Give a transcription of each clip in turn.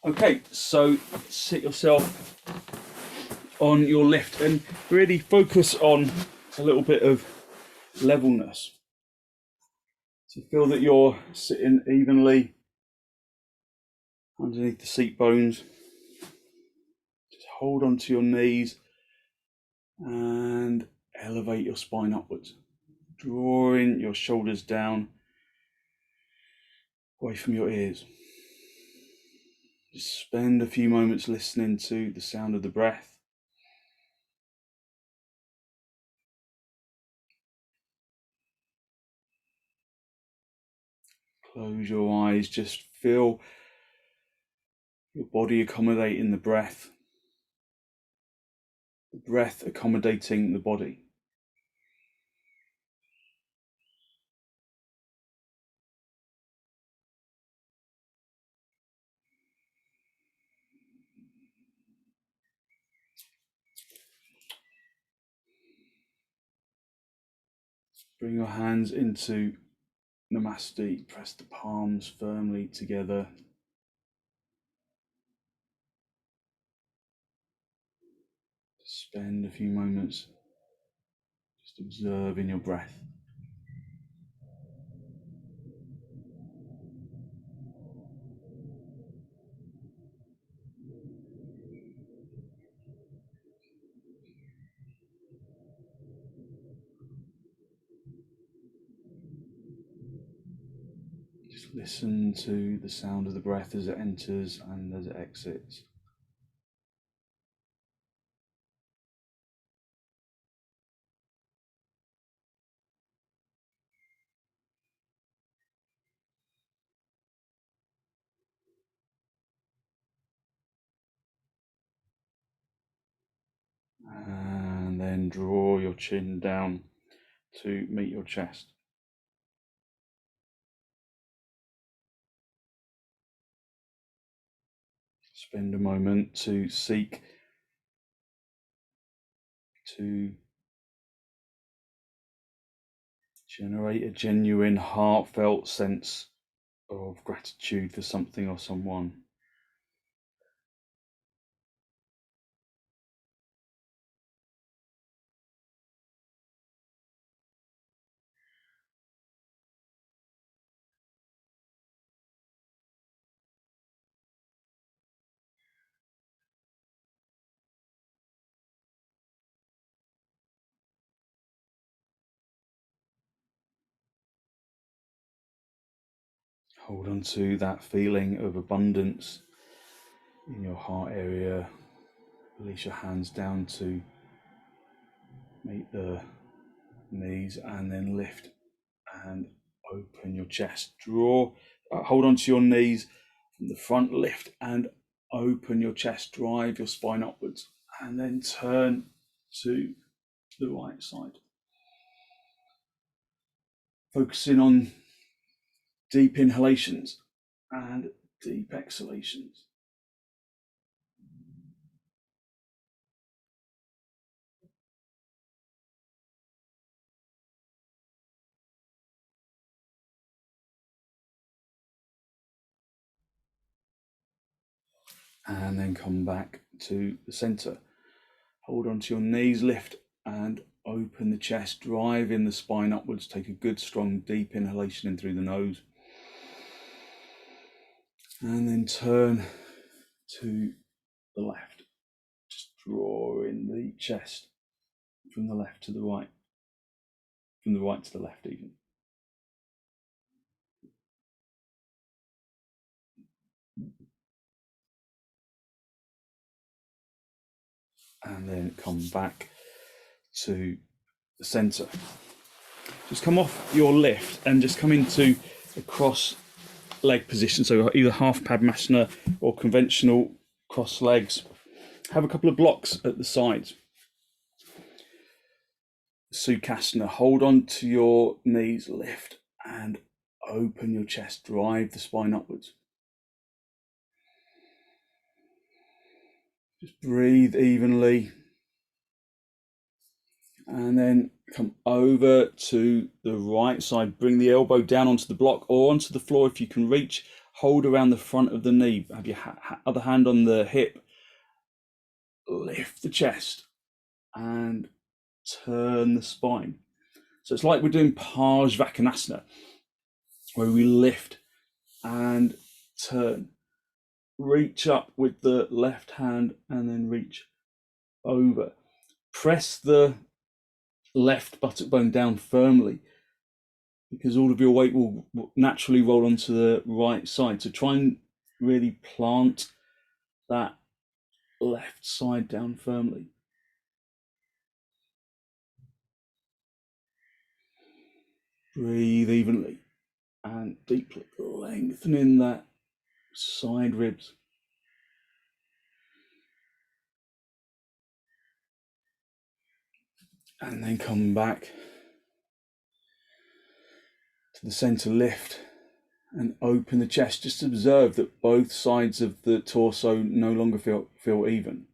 Okay, so sit yourself on your lift and really focus on a little bit of levelness. So feel that you're sitting evenly underneath the seat bones. Just hold onto your knees and elevate your spine upwards, drawing your shoulders down away from your ears. Just spend a few moments listening to the sound of the breath. Close your eyes, just feel your body accommodating the breath accommodating the body. Bring your hands into Namaste, press the palms firmly together. Spend a few moments just observing your breath. Just listen to the sound of the breath as it enters and as it exits. And then draw your chin down to meet your chest. Spend a moment to seek to generate a genuine, heartfelt sense of gratitude for something or someone. Hold on to that feeling of abundance in your heart area. Release your hands down to meet the knees and then lift and open your chest. Hold on to your knees from the front, lift and open your chest. Drive your spine upwards and then turn to the right side. Focusing on deep inhalations and deep exhalations. And then come back to the center. Hold on to your knees, lift and open the chest, drive in the spine upwards. Take a good, strong, deep inhalation in through the nose. And then turn to the left. Just draw in the chest from the left to the right, from the right to the left even. And then come back to the center. Just come off your lift and just come into a cross leg position. So either half padmasana or conventional cross legs. Have a couple of blocks at the sides. Sukhasana, hold on to your knees, lift and open your chest, drive the spine upwards. Just breathe evenly. And then come over to the right side. Bring the elbow down onto the block or onto the floor if you can reach. hold around the front of the knee, have your other hand on the hip, lift the chest and turn the spine. So it's like we're doing parsva, where we lift and turn, reach up with the left hand and then reach over. Press the left buttock bone down firmly, because all of your weight will naturally roll onto the right side. So try and really plant that left side down firmly. Breathe evenly and deeply, lengthening that side ribs. And then come back to the center, lift and open the chest. Just observe that both sides of the torso no longer feel even.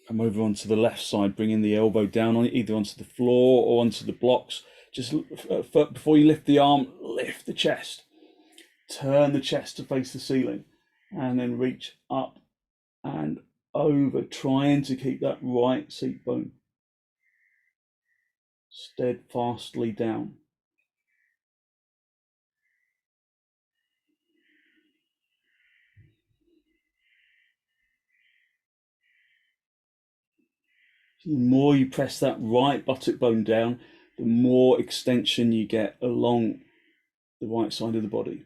Come over onto the left side, bringing the elbow down on it, either onto the floor or onto the blocks. Just before you lift the arm, lift the chest. Turn the chest to face the ceiling and then reach up and over, trying to keep that right seat bone steadfastly down. The more you press that right buttock bone down, the more extension you get along the right side of the body.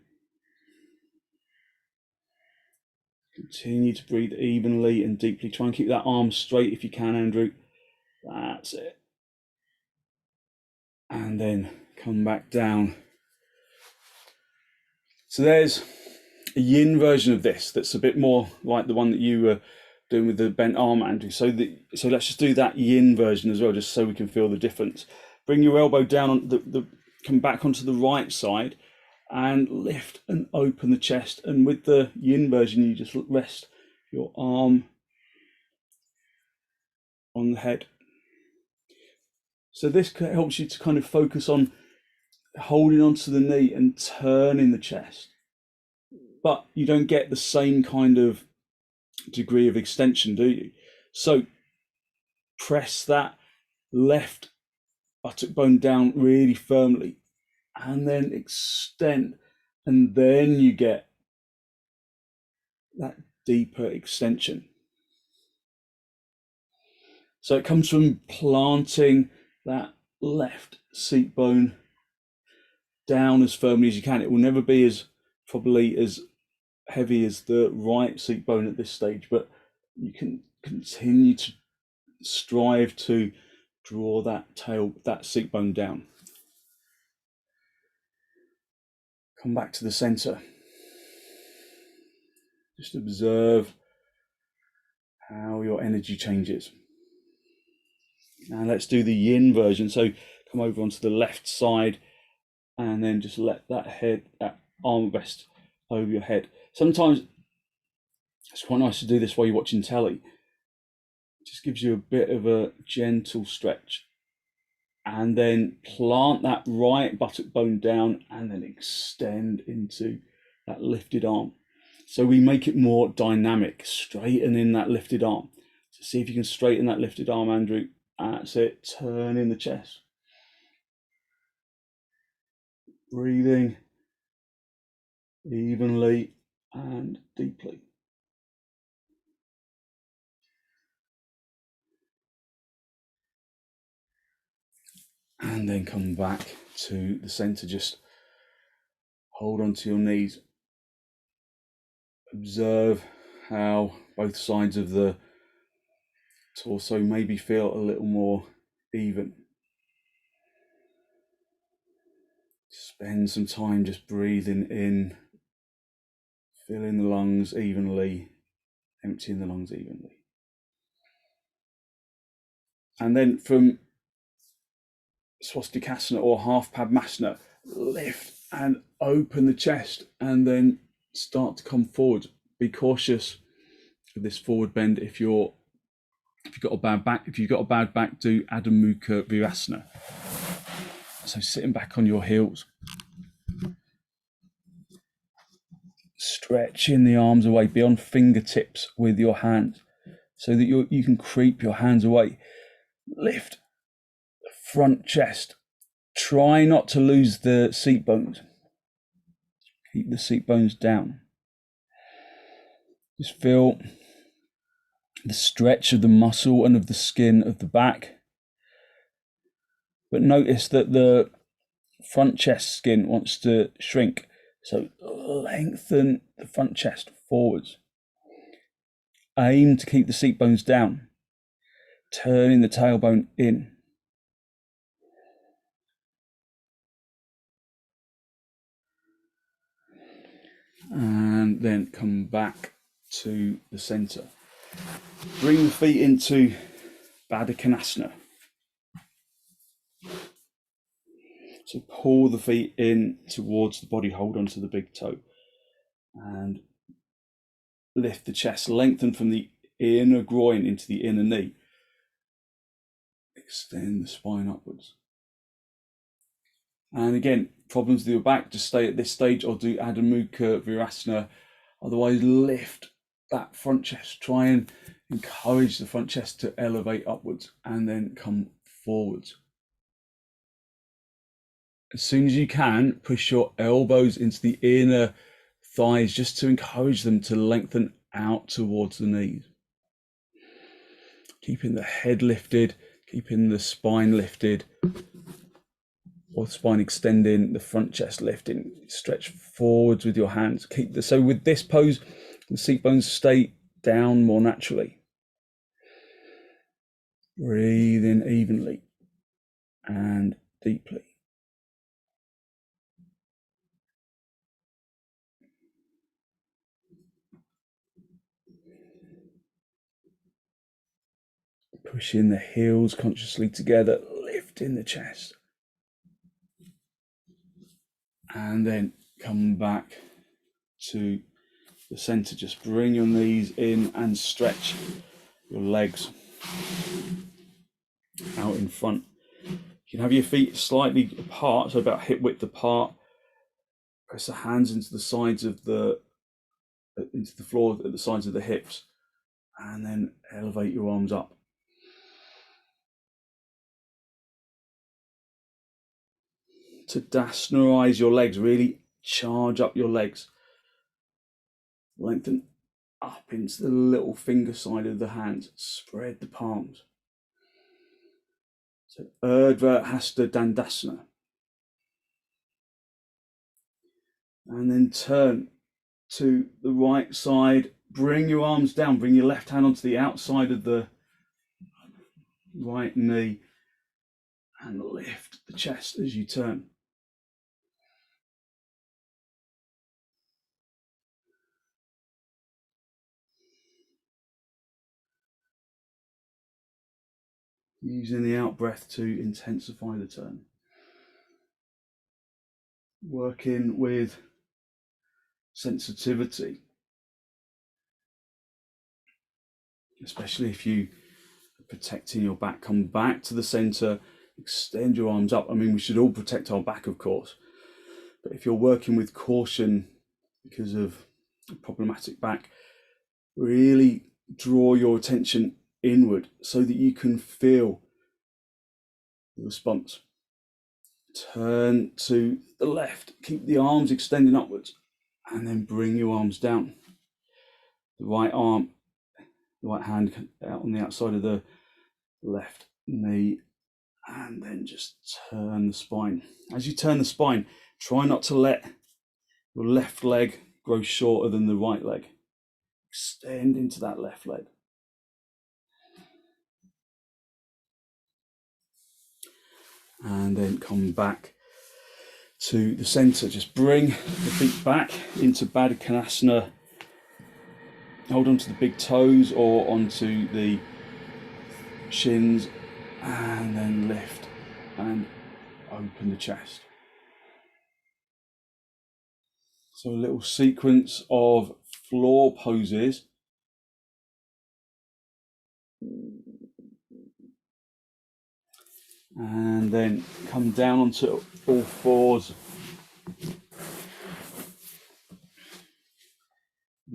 Continue to breathe evenly and deeply. Try and keep that arm straight if you can, Andrew. That's it. And then come back down. So there's a yin version of this that's a bit more like the one that you were doing with the bent arm, Andrew. So let's just do that yin version as well, just so we can feel the difference. Bring your elbow down on come back onto the right side and lift and open the chest. And with the yin version, you just rest your arm on the head. So this helps you to kind of focus on holding onto the knee and turning the chest, but you don't get the same kind of degree of extension, do you? So press that left buttock bone down really firmly and then extend, and then you get that deeper extension. So it comes from planting that left seat bone down as firmly as you can. It will never be probably as heavy as the right seat bone at this stage, but you can continue to strive to draw that seat bone down. Come back to the center. Just observe how your energy changes. Now let's do the yin version. So come over onto the left side and then just let that arm rest over your head. Sometimes it's quite nice to do this while you're watching telly. It just gives you a bit of a gentle stretch. And then plant that right buttock bone down and then extend into that lifted arm. So we make it more dynamic, straighten in that lifted arm. So see if you can straighten that lifted arm, Andrew. That's it, turn in the chest. Breathing evenly and deeply. And then come back to the center, just hold onto your knees. Observe how both sides of the torso maybe feel a little more even. Spend some time just breathing in, filling the lungs evenly, emptying the lungs evenly. And then from swastikasana or half padmasana, lift and open the chest and then start to come forward. Be cautious of this forward bend. If you've got a bad back, do Adho Mukha Virasana. So sitting back on your heels. stretching the arms away beyond fingertips with your hands so that you can creep your hands away. Lift the front chest. Try not to lose the seat bones. Keep the seat bones down. Just feel the stretch of the muscle and of the skin of the back. But notice that the front chest skin wants to shrink. So lengthen the front chest forwards. Aim to keep the seat bones down. Turning the tailbone in. And then come back to the center. Bring the feet into baddhakonasana. So pull the feet in towards the body, hold onto the big toe. And lift the chest, lengthen from the inner groin into the inner knee. Extend the spine upwards. And again, problems with your back, just stay at this stage or do Adho Mukha Virasana. Otherwise, lift that front chest. Try and encourage the front chest to elevate upwards and then come forwards. As soon as you can, push your elbows into the inner thighs just to encourage them to lengthen out towards the knees. Keeping the head lifted, keeping the spine lifted, or the spine extending, the front chest lifting. Stretch forwards with your hands. So with this pose, the seat bones stay down more naturally. Breathe in evenly and deeply. Pushing the heels consciously together, lifting the chest. And then come back to the center. Just bring your knees in and stretch your legs out in front. You can have your feet slightly apart, so about hip width apart. Press the hands into the sides of into the floor at the sides of the hips, and then elevate your arms up. To Tadasana your legs, really charge up your legs. Lengthen up into the little finger side of the hands. Spread the palms. So urdhva, hasta, dandasana. And then turn to the right side. Bring your arms down. Bring your left hand onto the outside of the right knee. And lift the chest as you turn. Using the out breath to intensify the turn. Working with sensitivity, especially if you are protecting your back. Come back to the center, extend your arms up. I mean, we should all protect our back, of course, but if you're working with caution because of a problematic back, really draw your attention inward so that you can feel the response. Turn to the left, keep the arms extending upwards, and then bring your arms down. The right arm, the right hand out on the outside of the left knee, and then just turn the spine. As you turn the spine, try not to let your left leg grow shorter than the right leg. Extend into that left leg. And then come back to the center. Just bring the feet back into baddhakonasana. Hold on to the big toes or onto the shins, and then lift and open the chest. So a little sequence of floor poses. And then come down onto all fours.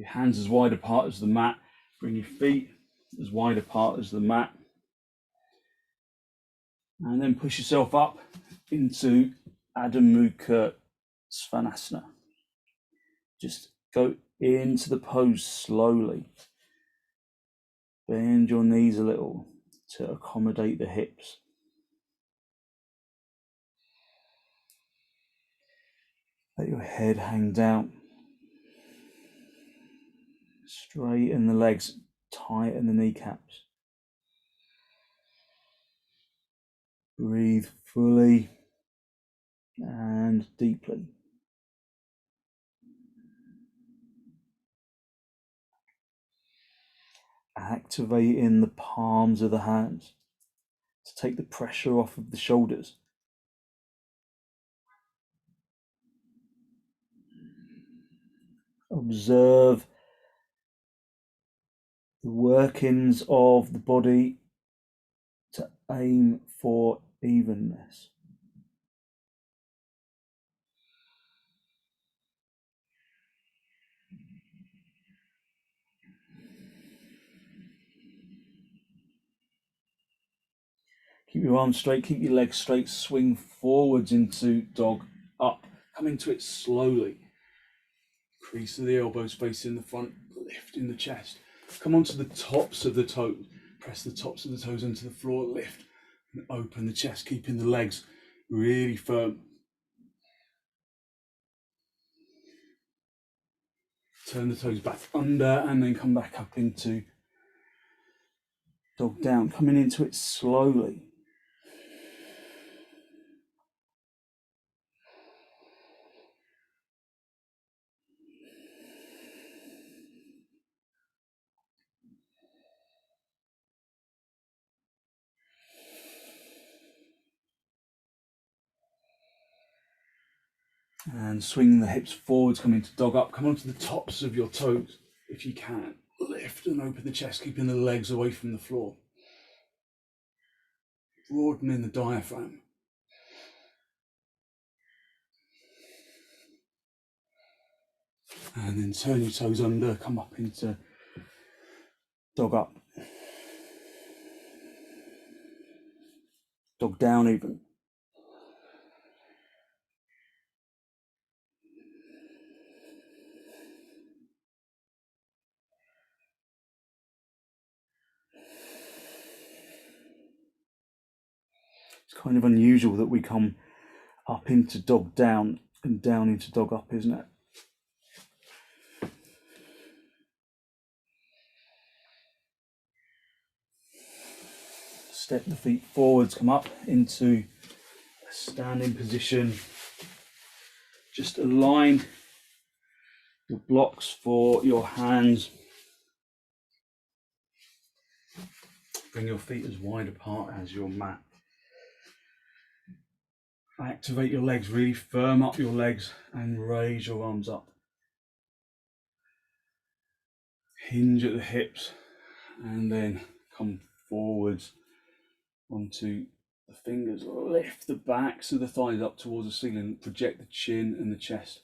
Your hands as wide apart as the mat. Bring your feet as wide apart as the mat. And then push yourself up into Adho Mukha Svanasana. Just go into the pose slowly. Bend your knees a little to accommodate the hips. Let your head hang down. Straighten the legs, tighten the kneecaps. Breathe fully and deeply. Activating the palms of the hands to take the pressure off of the shoulders. Observe the workings of the body to aim for evenness. Keep your arms straight, keep your legs straight, swing forwards into dog up. Come into it slowly. Crease of the elbows facing the front, lifting the chest. Come onto the tops of the toes. Press the tops of the toes into the floor, lift and open the chest, keeping the legs really firm. Turn the toes back under and then come back up into dog down, coming into it slowly. And swing the hips forwards, come into dog up. Come onto the tops of your toes if you can. Lift and open the chest, keeping the legs away from the floor. Broadening the diaphragm. And then turn your toes under, come up into dog up. Dog down even. It's kind of unusual that we come up into dog down and down into dog up, isn't it? Step the feet forwards, come up into a standing position. Just align your blocks for your hands. Bring your feet as wide apart as your mat. Activate your legs, really firm up your legs and raise your arms up. Hinge at the hips and then come forwards onto the fingers. Lift the backs of the thighs up towards the ceiling. Project the chin and the chest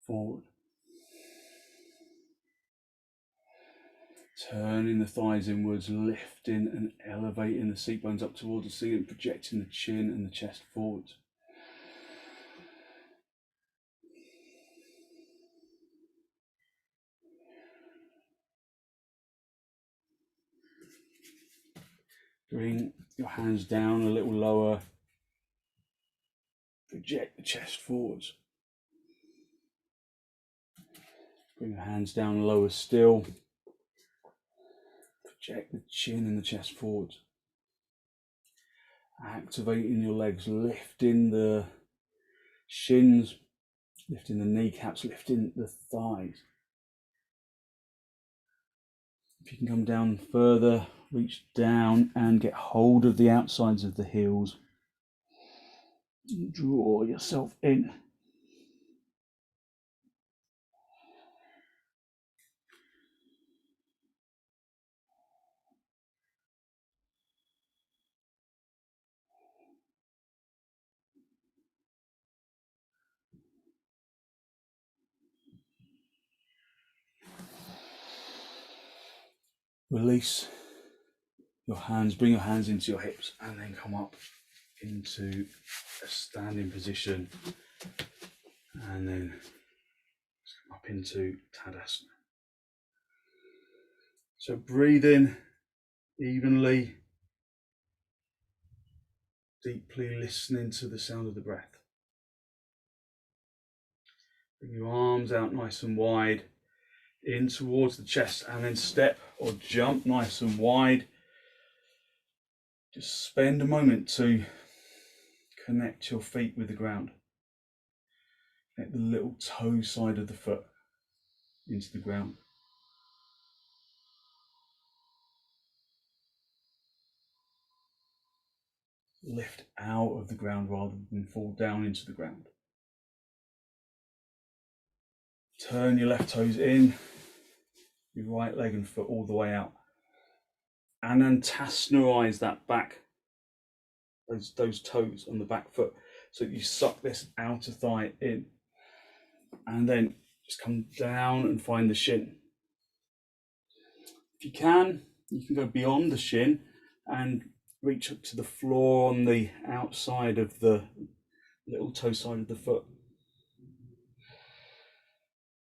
forward. Turning the thighs inwards, lifting and elevating the seat bones up towards the ceiling, projecting the chin and the chest forwards. Bring your hands down a little lower. Project the chest forwards. Bring your hands down lower still. Project the chin and the chest forwards. Activating your legs, lifting the shins, lifting the kneecaps, lifting the thighs. If you can come down further, reach down and get hold of the outsides of the heels. Draw yourself in. Release your hands, bring your hands into your hips, and then come up into a standing position, and then come up into Tadasana. So breathe in evenly, deeply listening to the sound of the breath. Bring your arms out nice and wide in towards the chest, and then step or jump nice and wide. Just spend a moment to connect your feet with the ground. Connect the little toe side of the foot into the ground. Lift out of the ground rather than fall down into the ground. Turn your left toes in, your right leg and foot all the way out. And antasanarize that back, those toes on the back foot. So you suck this outer thigh in. And then just come down and find the shin. If you can go beyond the shin and reach up to the floor on the outside of the little toe side of the foot.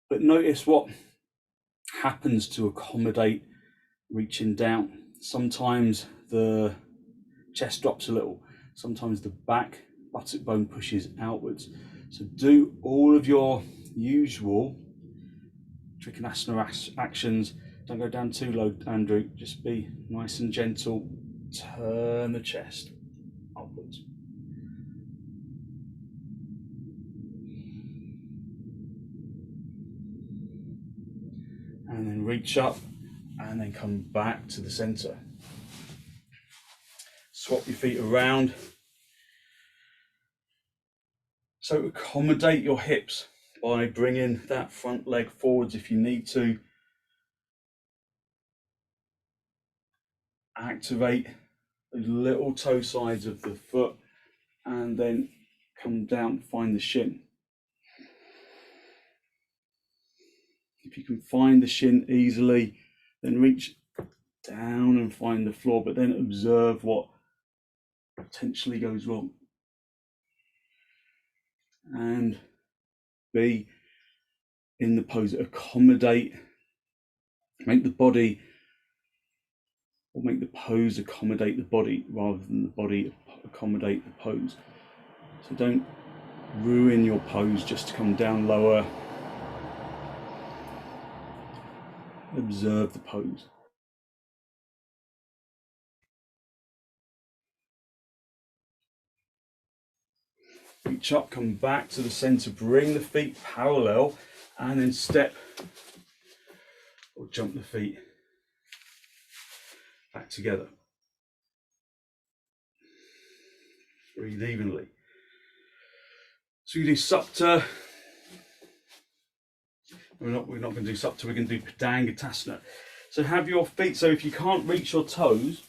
But notice what happens to accommodate reaching down. Sometimes the chest drops a little, sometimes the back buttock bone pushes outwards. So do all of your usual trikonasana actions. Don't go down too low, Andrew. Just be nice and gentle. Turn the chest upwards. And then reach up and then come back to the center. Swap your feet around. So accommodate your hips by bringing that front leg forwards if you need to. Activate those little toe sides of the foot and then come down, find the shin. If you can find the shin easily, then reach down and find the floor, but then observe what potentially goes wrong. And be in the pose, accommodate, make the body, or make the pose accommodate the body rather than the body accommodate the pose. So don't ruin your pose just to come down lower. Observe the pose. Reach up, come back to the center, bring the feet parallel, and then step or jump the feet back together. Breathe evenly. So you do supta. We're not going to do supta, we're going to do Dangatasana. So have your feet, so if you can't reach your toes,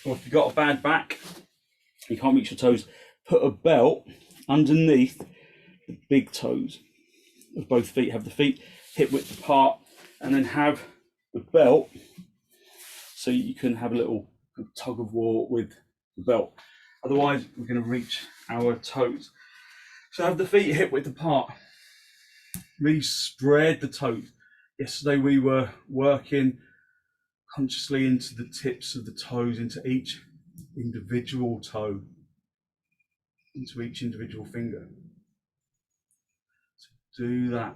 or if you've got a bad back, you can't reach your toes, put a belt underneath the big toes of both feet. Have the feet hip width apart, and then have the belt so you can have a little tug of war with the belt. Otherwise, we're going to reach our toes. So have the feet hip width apart. Really spread the toes. Yesterday we were working consciously into the tips of the toes, into each individual toe, into each individual finger. So do that.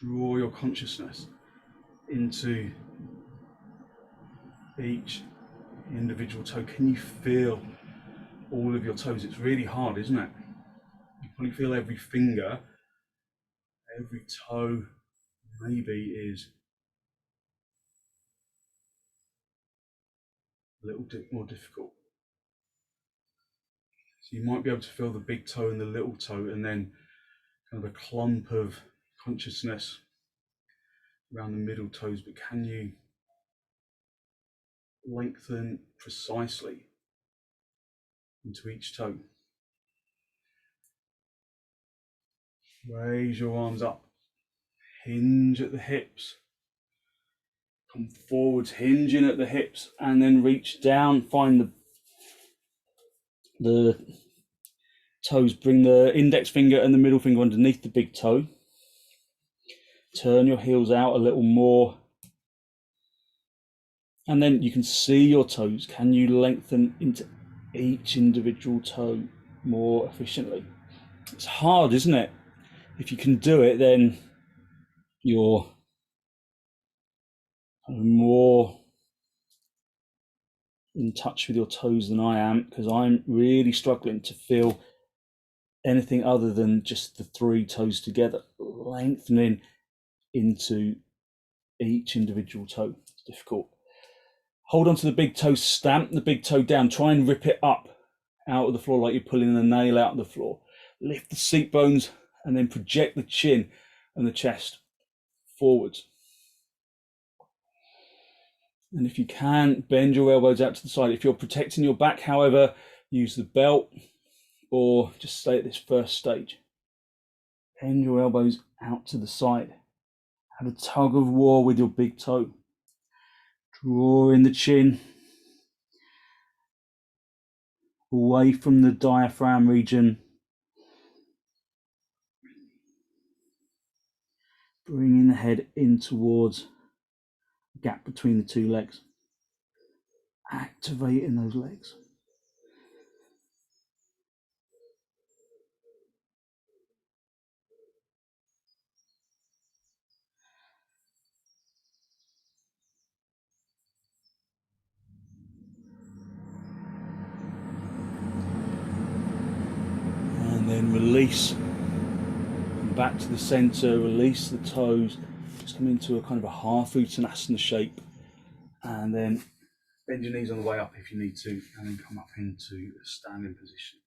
Draw your consciousness into each individual toe. Can you feel all of your toes? It's really hard, isn't it? You probably feel every finger, every toe maybe is a little bit more difficult. So you might be able to feel the big toe and the little toe, and then kind of a clump of consciousness around the middle toes, but can you lengthen precisely into each toe? Raise your arms up, hinge at the hips, Come forwards, hinging at the hips, and then reach down. Find the toes. Bring the index finger and the middle finger underneath the big toe. Turn your heels out a little more. And then you can see your toes. Can you lengthen into each individual toe more efficiently? It's hard, isn't it? If you can do it, then you're more in touch with your toes than I am, because I'm really struggling to feel anything other than just the 3 toes together, lengthening into each individual toe. It's difficult. Hold on to the big toe, stamp the big toe down, try and rip it up out of the floor like you're pulling a nail out of the floor. Lift the seat bones and then project the chin and the chest forwards. And if you can, bend your elbows out to the side. If you're protecting your back, however, use the belt or just stay at this first stage. Bend your elbows out to the side. Have a tug of war with your big toe. Draw in the chin away from the diaphragm region. Bringing the head in towards the gap between the 2 legs. Activating those legs. And then release. Come back to the center, release the toes. Just come into a kind of a half uttanasana shape. And then bend your knees on the way up if you need to, and then come up into a standing position.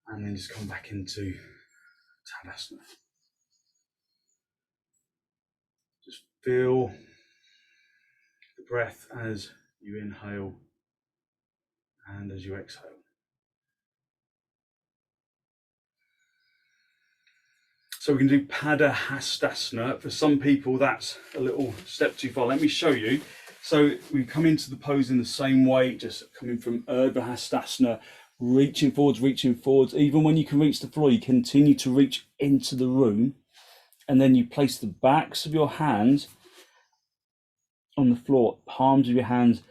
And then just come back into Dandasana. Just feel the breath as you inhale and as you exhale. So we can do padahastasana. For some people, that's a little step too far. Let me show you. So we come into the pose in the same way, just coming from urdhva, reaching forwards. Even when you can reach the floor, you continue to reach into the room. And then you place the backs of your hands on the floor, palms of your hands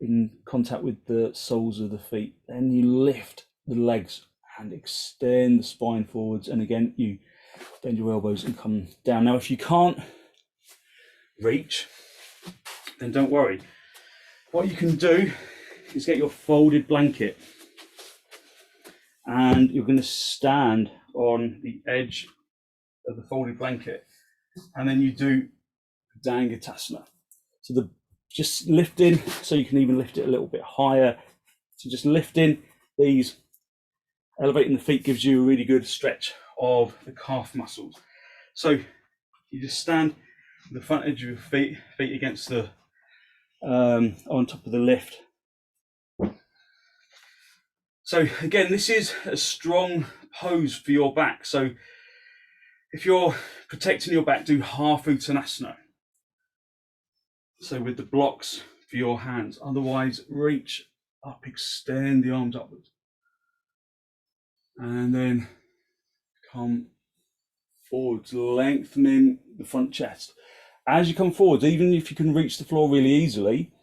in contact with the soles of the feet. Then you lift the legs and extend the spine forwards. And again, you bend your elbows and come down. Now, if you can't reach, then don't worry. What you can do is get your folded blanket and you're going to stand on the edge of the folded blanket, and then you do Dangatasana. So just lifting, so you can even lift it a little bit higher. So just lifting these, elevating the feet gives you a really good stretch of the calf muscles. So you just stand with the front edge of your feet against the on top of the lift. So again, this is a strong pose for your back. So if you're protecting your back, do half uttanasana. So with the blocks for your hands. Otherwise, reach up, extend the arms upwards. And then come forwards, lengthening the front chest. As you come forwards, even if you can reach the floor really easily,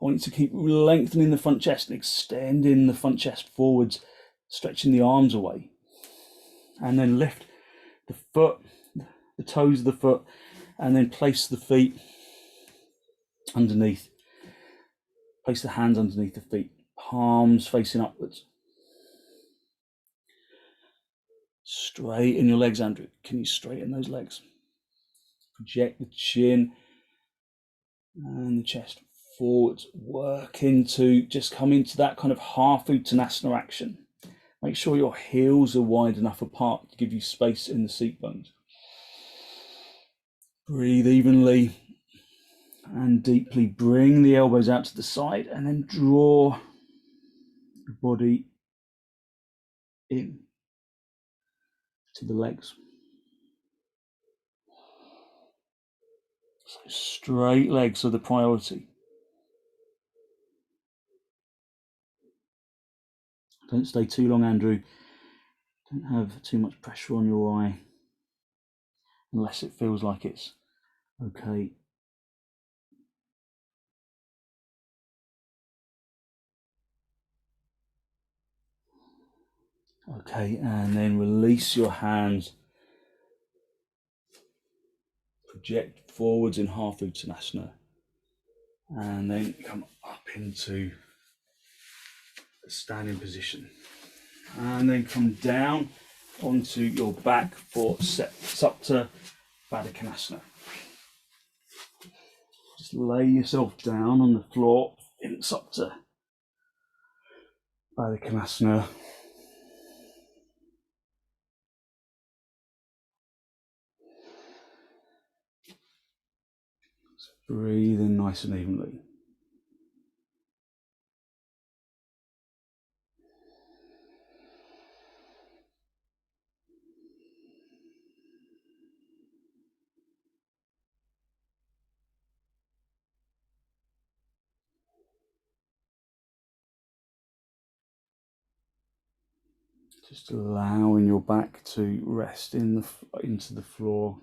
I want you to keep lengthening the front chest and extending the front chest forwards, stretching the arms away. And then lift the foot, the toes of the foot, and then place the feet underneath. Place the hands underneath the feet, palms facing upwards. Straighten your legs, Andrew. Can you straighten those legs? Project the chin and the chest forwards. Work into, just come into that kind of half uttanasana action. Make sure your heels are wide enough apart to give you space in the seat bones. Breathe evenly and deeply. Bring the elbows out to the side and then draw the body in to the legs. So straight legs are the priority. Don't stay too long, Andrew. Don't have too much pressure on your eye unless it feels like it's okay. Okay, and then release your hands. Project forwards in half uttanasana. And then come up into a standing position. And then come down onto your back for supta baddhakonasana. Just lay yourself down on the floor in supta baddhakonasana. Breathe in nice and evenly. Just allowing your back to rest into the floor.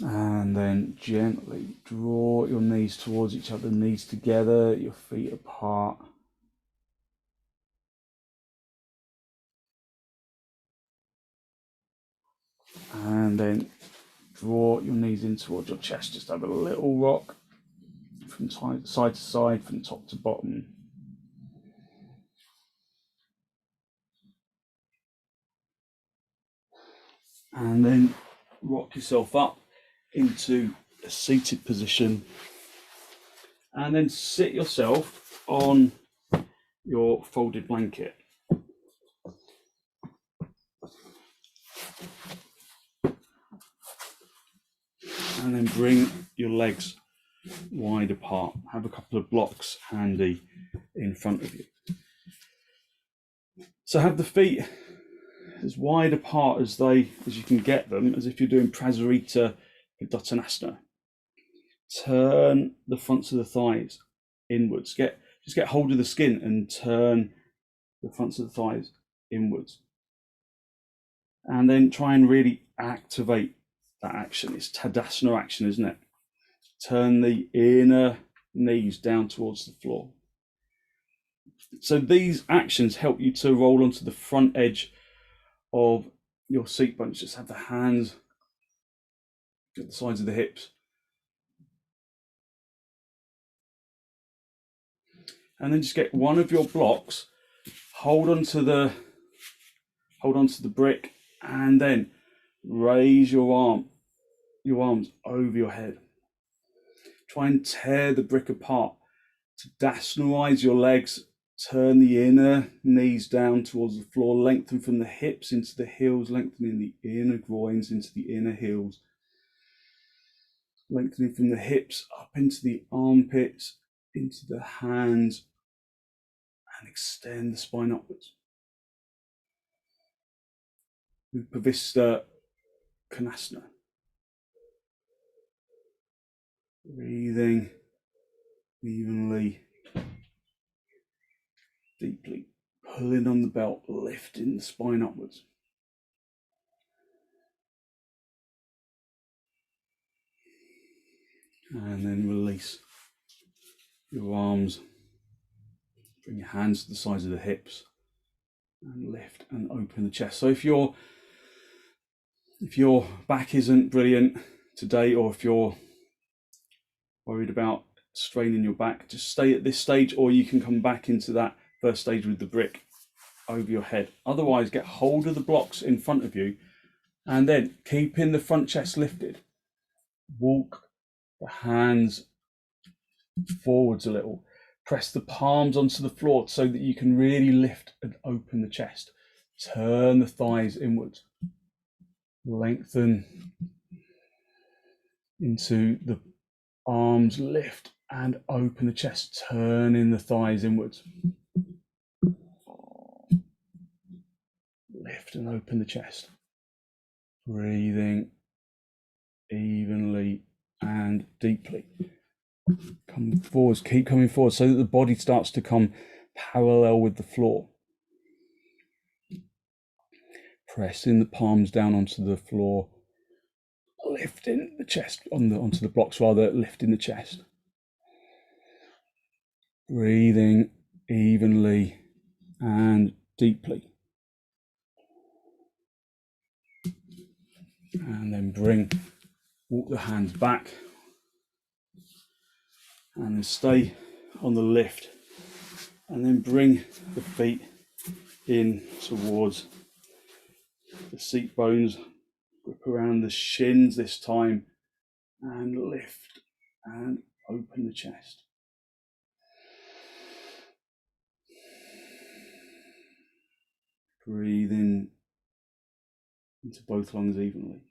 And then gently draw your knees towards each other, knees together, your feet apart. And then draw your knees in towards your chest. Just have a little rock from side to side, from top to bottom. And then rock yourself up into a seated position. And then sit yourself on your folded blanket. And then bring your legs wide apart. Have a couple of blocks handy in front of you. So have the feet as wide apart as you can get them, as if you're doing prasarita uttanasana. Turn the fronts of the thighs inwards. Just get hold of the skin and turn the fronts of the thighs inwards. And then try and really activate that action. It's tadasana action, isn't it? Turn the inner knees down towards the floor. So these actions help you to roll onto the front edge of your seat bones. Just have the hands at the sides of the hips. And then just get one of your blocks, hold onto the brick, and then raise your arms over your head. Try and tear the brick apart. To dasnarize your legs, turn the inner knees down towards the floor, lengthen from the hips into the heels, lengthening the inner groins into the inner heels, lengthening from the hips up into the armpits, into the hands, and extend the spine upwards. Upavistha konasana. Breathing Evenly, deeply. Pulling on the belt, lifting the spine upwards. And then release your arms. Bring your hands to the sides of the hips and lift and open the chest. So if your back isn't brilliant today, or if you're worried about straining your back, just stay at this stage, or you can come back into that first stage with the brick over your head. Otherwise, get hold of the blocks in front of you, and then keeping the front chest lifted, walk the hands forwards a little. Press the palms onto the floor so that you can really lift and open the chest. Turn the thighs inwards. Lengthen into the arms, lift and open the chest. Turn in the thighs inwards. Lift and open the chest. Breathing evenly and deeply. Come forwards, keep coming forward so that the body starts to come parallel with the floor. Pressing the palms down onto the floor, lifting the chest onto the blocks, rather, lifting the chest. Breathing evenly and deeply. And then walk the hands back and then stay on the lift, and then bring the feet in towards the seat bones, grip around the shins this time, and lift and open the chest. Breathe in into both lungs evenly.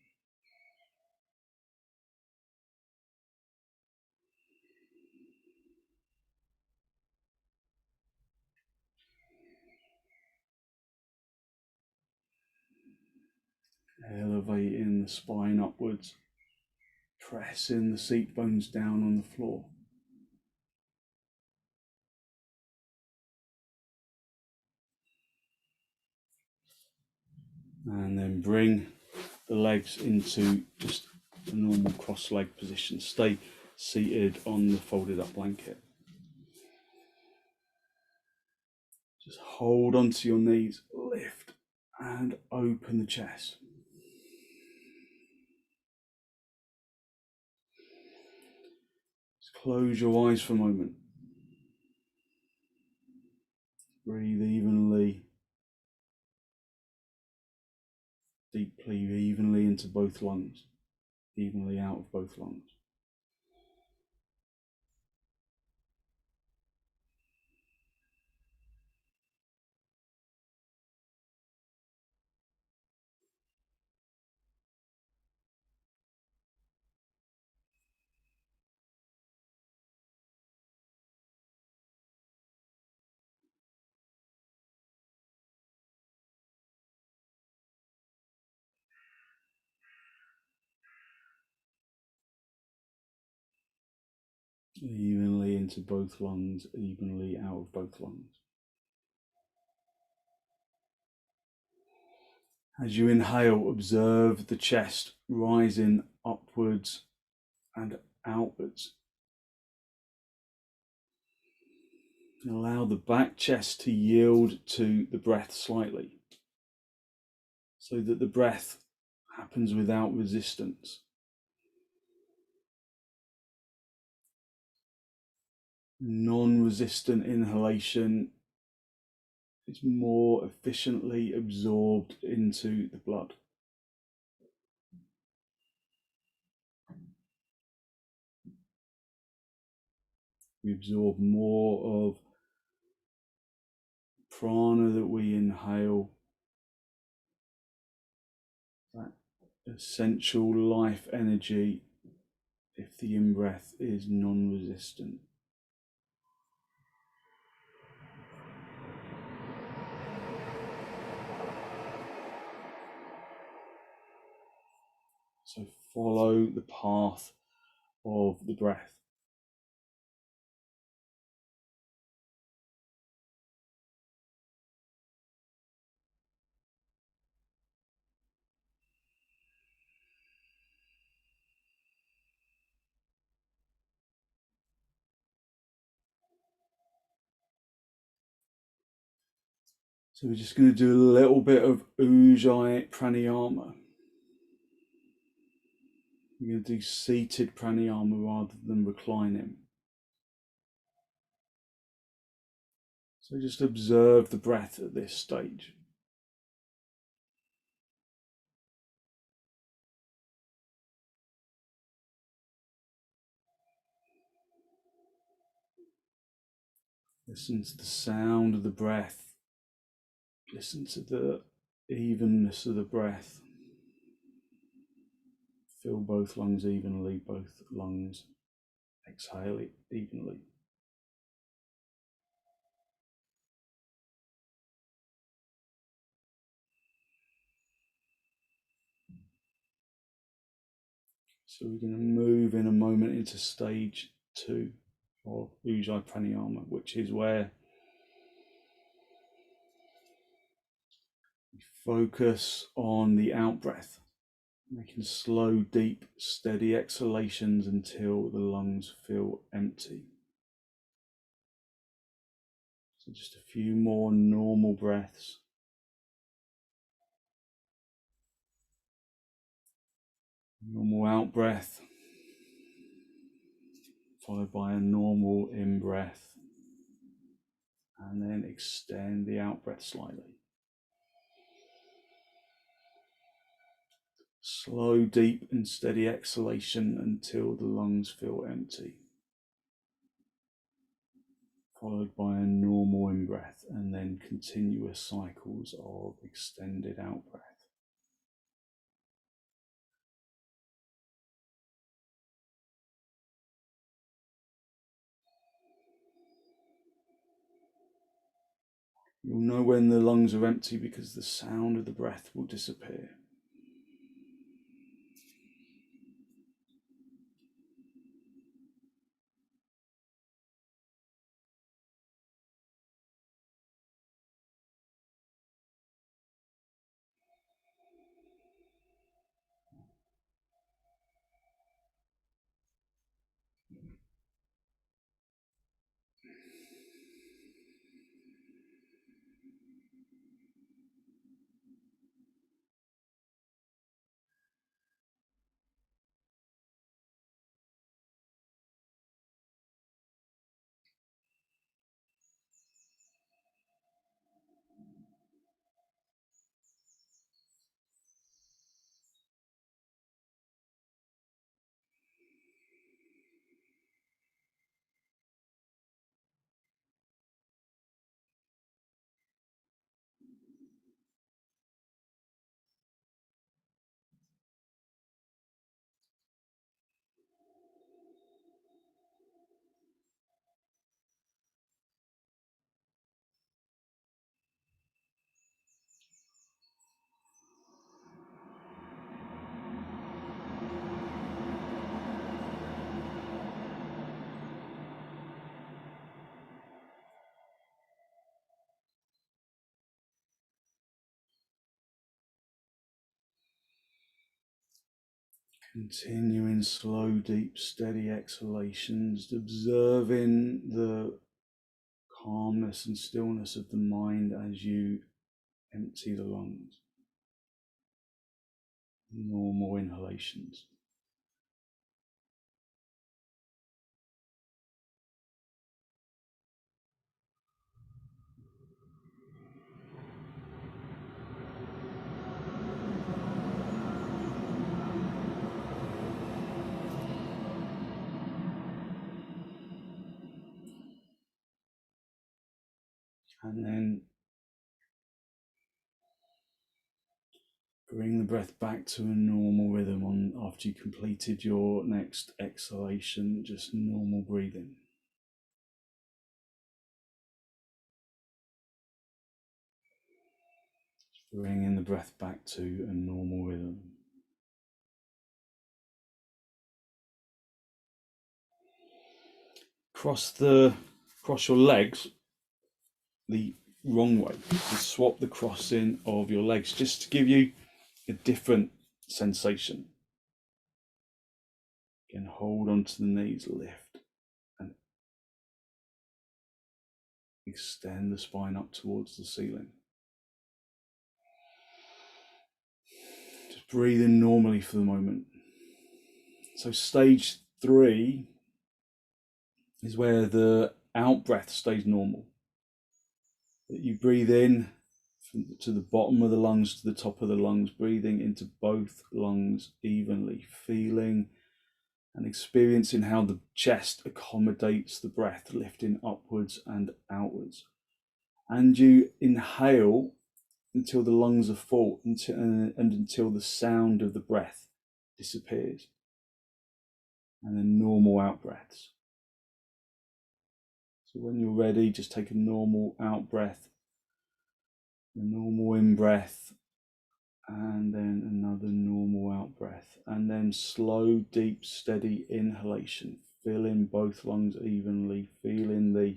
Elevating the spine upwards, pressing the seat bones down on the floor. And then bring the legs into just a normal cross-leg position. Stay seated on the folded up blanket. Just hold onto your knees, lift and open the chest. Just close your eyes for a moment. Breathe evenly, deeply, evenly into both lungs, evenly out of both lungs. Evenly into both lungs, evenly out of both lungs. As you inhale, observe the chest rising upwards and outwards. Allow the back chest to yield to the breath slightly, so that the breath happens without resistance. Non-resistant inhalation is more efficiently absorbed into the blood. We absorb more of prana that we inhale, that essential life energy, if the in-breath is non-resistant. So follow the path of the breath. So we're just going to do a little bit of Ujjayi Pranayama. We're going to do seated pranayama rather than reclining. So just observe the breath at this stage. Listen to the sound of the breath. Listen to the evenness of the breath. Fill both lungs evenly, both lungs exhale evenly. So we're going to move in a moment into stage 2 of Uzai Pranayama, which is where we focus on the out breath, making slow, deep, steady exhalations until the lungs feel empty. So just a few more normal breaths. Normal out breath, followed by a normal in breath, and then extend the out breath slightly. Slow, deep and steady exhalation until the lungs feel empty, followed by a normal in breath, and then continuous cycles of extended out breath. You'll know when the lungs are empty because the sound of the breath will disappear. Continuing slow, deep, steady exhalations, observing the calmness and stillness of the mind as you empty the lungs. Normal inhalations. And then bring the breath back to a normal rhythm after you completed your next exhalation, just normal breathing. Bringing the breath back to a normal rhythm. Cross your legs the wrong way. So swap the crossing of your legs just to give you a different sensation. Again, hold onto the knees, lift and extend the spine up towards the ceiling. breathing normally for the moment. So stage 3 is where the out breath stays normal. That you breathe in to the bottom of the lungs to the top of the lungs, breathing into both lungs evenly, feeling and experiencing how the chest accommodates the breath, lifting upwards and outwards. And you inhale until the lungs are full and until the sound of the breath disappears. And then normal out breaths. So when you're ready, just take a normal out breath, a normal in breath, and then another normal out breath, and then slow, deep, steady inhalation, filling both lungs evenly, feeling the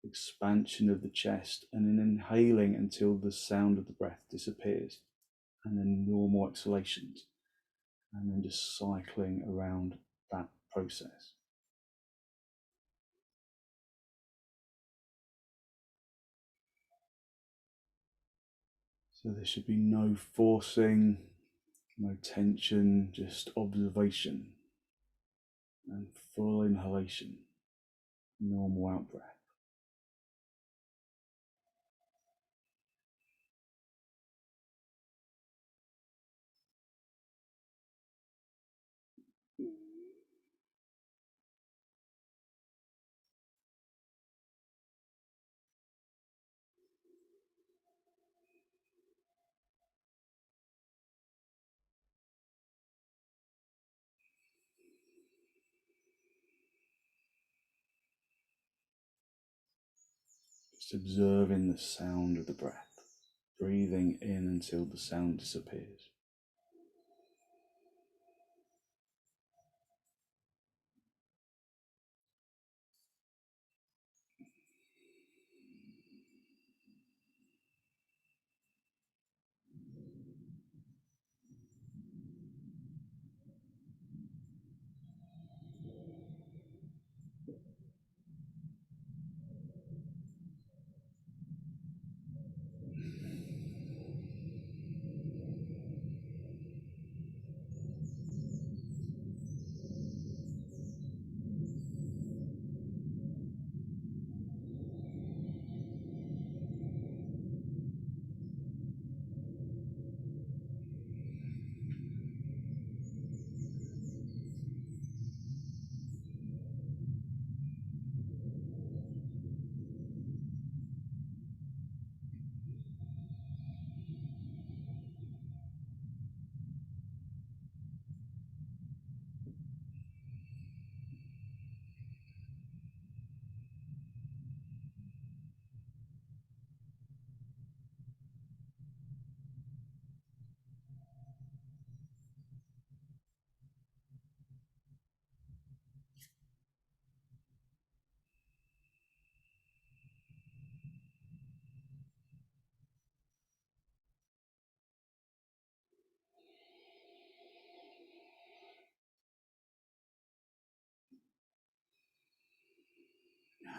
expansion of the chest, and then inhaling until the sound of the breath disappears, and then normal exhalations, and then just cycling around that process. So there should be no forcing, no tension, just observation and full inhalation, normal out breath. Just observing the sound of the breath, breathing in until the sound disappears.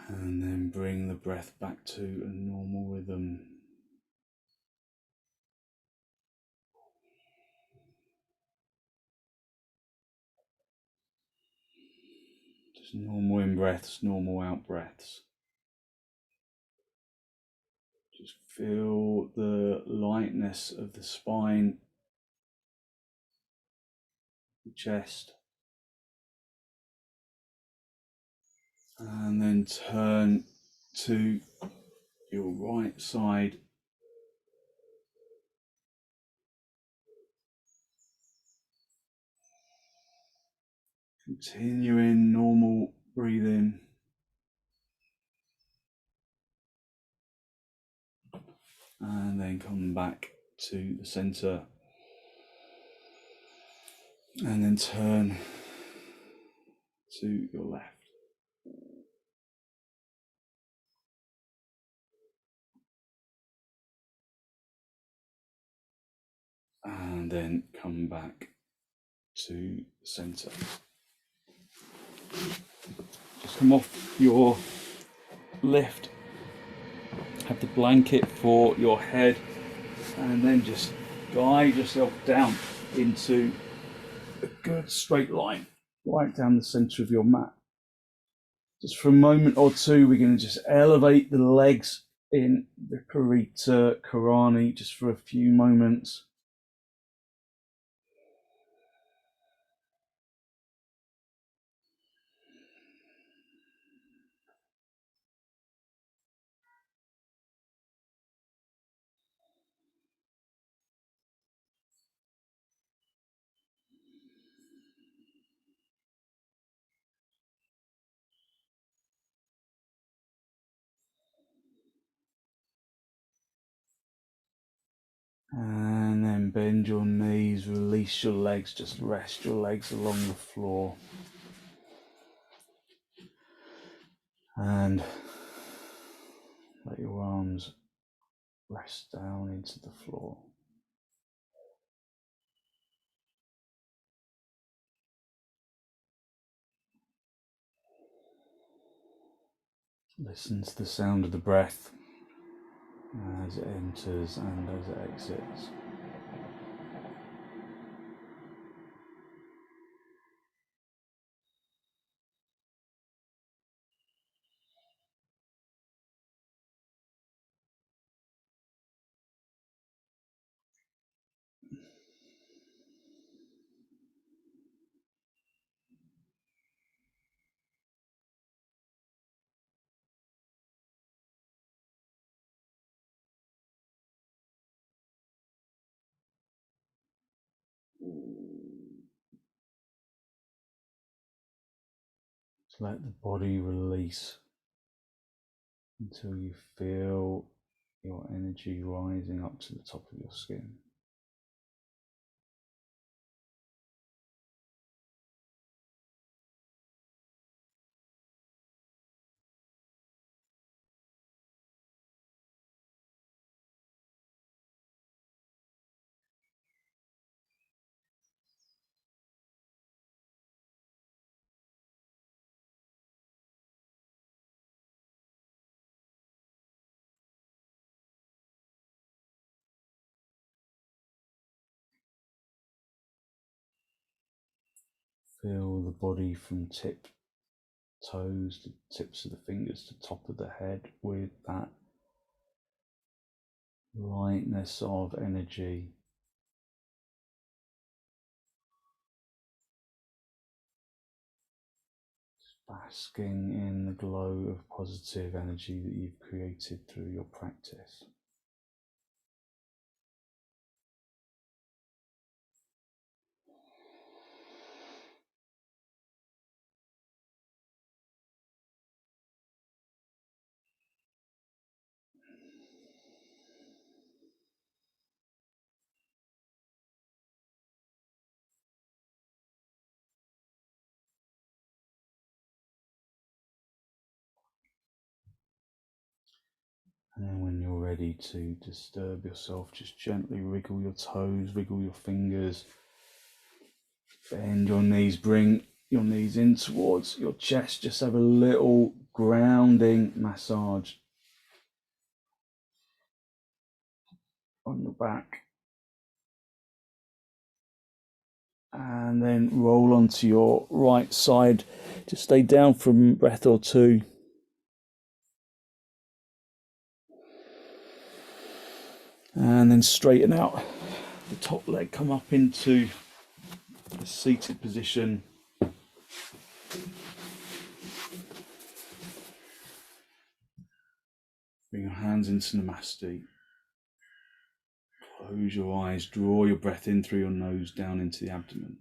And then bring the breath back to a normal rhythm. Just normal in breaths, normal out breaths. Just feel the lightness of the spine, the chest. And then turn to your right side. Continuing normal breathing. And then come back to the center. And then turn to your left. And then come back to the center. Just come off your lift. Have the blanket for your head. And then just guide yourself down into a good straight line right down the center of your mat. Just for a moment or two, we're going to just elevate the legs in viparita, karanhi, just for a few moments. And then bend your knees, release your legs, just rest your legs along the floor. And let your arms rest down into the floor. Listen to the sound of the breath as it enters and as it exits. Let the body release until you feel your energy rising up to the top of your skin. Feel the body from tip toes to tips of the fingers to top of the head with that lightness of energy. Basking in the glow of positive energy that you've created through your practice. And then when you're ready to disturb yourself, just gently wriggle your toes, wriggle your fingers, bend your knees, bring your knees in towards your chest. Just have a little grounding massage on your back. And then roll onto your right side. Just stay down for a breath or two. And then straighten out the top leg, come up into the seated position. Bring your hands into Namaste. Close your eyes, draw your breath in through your nose down into the abdomen.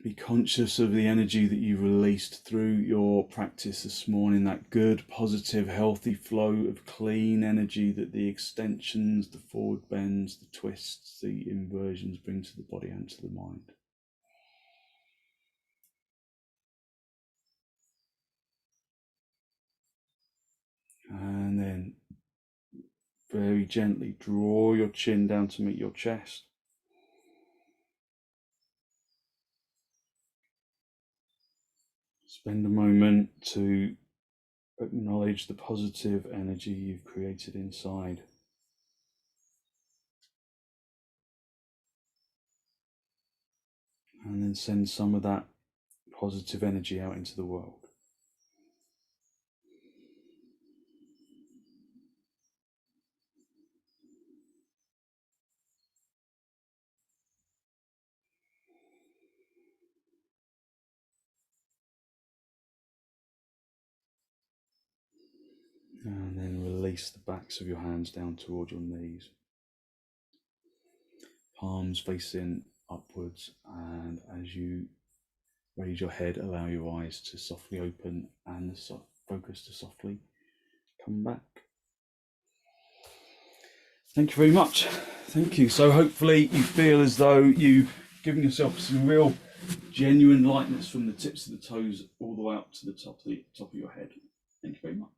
Be conscious of the energy that you released through your practice this morning, that good, positive, healthy flow of clean energy that the extensions, the forward bends, the twists, the inversions bring to the body and to the mind. And then very gently draw your chin down to meet your chest. Spend a moment to Acknowledge the positive energy you've created inside. And then send some of that positive energy out into the world. And then release the backs of your hands down toward your knees. Palms facing upwards, and as you raise your head, allow your eyes to softly open and the focus to softly come back. Thank you very much. Thank you. So hopefully you feel as though you've given yourself some real genuine lightness from the tips of the toes all the way up to the top of your head. Thank you very much.